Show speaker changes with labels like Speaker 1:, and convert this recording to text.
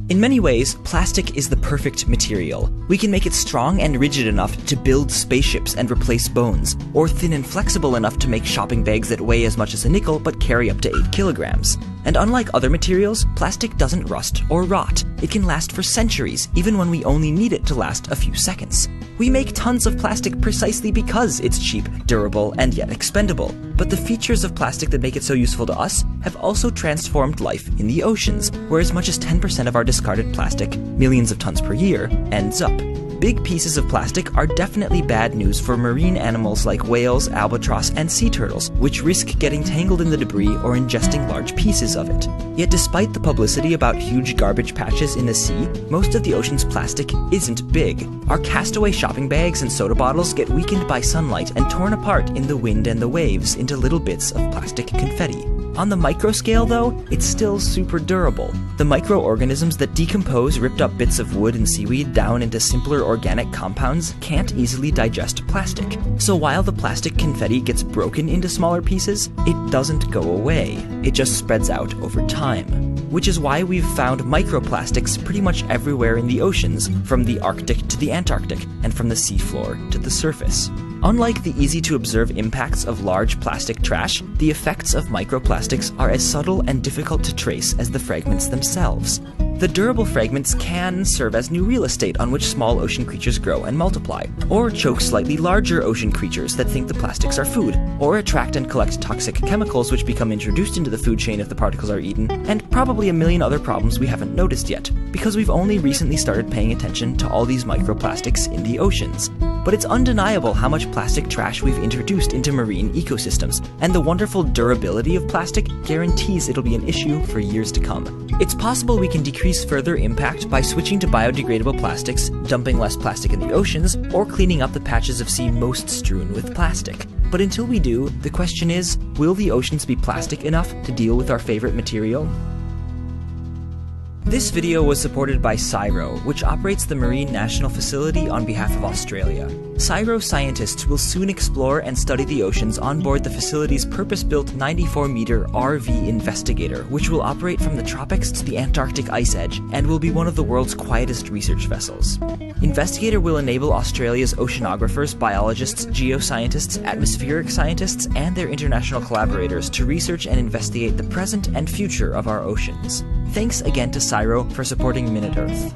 Speaker 1: In many ways, plastic is the perfect material. We can make it strong and rigid enough to build spaceships and replace bones, or thin and flexible enough to make shopping bags that weigh as much as a nickel but carry up to 8 kilograms. And unlike other materials, plastic doesn't rust or rot. It can last for centuries, even when we only need it to last a few seconds. We make tons of plastic precisely because it's cheap, durable, and yet expendable. But the features of plastic that make it so useful to us have also transformed life in the oceans, where as much as 10% of our discarded plastic, millions of tons per year, ends up. Big pieces of plastic are definitely bad news for marine animals like whales, albatross, and sea turtles, which risk getting tangled in the debris or ingesting large pieces of it. Yet despite the publicity about huge garbage patches in the sea, most of the ocean's plastic isn't big. Our castaway shopping bags and soda bottles get weakened by sunlight and torn apart in the wind and the waves into little bits of plastic confetti. On the micro scale, though, it's still super durable. The microorganisms that decompose ripped up bits of wood and seaweed down into simpler organic compounds can't easily digest plastic. So while the plastic confetti gets broken into smaller pieces, it doesn't go away. It just spreads out over time. Which is why we've found microplastics pretty much everywhere in the oceans, from the Arctic to the Antarctic, and from the seafloor to the surface. Unlike the easy-to-observe impacts of large plastic trash, the effects of microplastics are as subtle and difficult to trace as the fragments themselves. The durable fragments can serve as new real estate on which small ocean creatures grow and multiply, or choke slightly larger ocean creatures that think the plastics are food, or attract and collect toxic chemicals which become introduced into the food chain if the particles are eaten, and probably a million other problems we haven't noticed yet, because we've only recently started paying attention to all these microplastics in the oceans. But it's undeniable how much plastic trash we've introduced into marine ecosystems, and the wonderful durability of plastic guarantees it'll be an issue for years to come. It's possible we can decrease further impact by switching to biodegradable plastics, dumping less plastic in the oceans, or cleaning up the patches of sea most strewn with plastic. But until we do, the question is, will the oceans be plastic enough to deal with our favorite material? This video was supported by CSIRO, which operates the Marine National Facility on behalf of Australia. CSIRO scientists will soon explore and study the oceans on board the facility's purpose-built 94-meter RV Investigator, which will operate from the tropics to the Antarctic ice edge and will be one of the world's quietest research vessels. Investigator will enable Australia's oceanographers, biologists, geoscientists, atmospheric scientists, and their international collaborators to research and investigate the present and future of our oceans. Thanks again to CSIRO for supporting Minute Earth.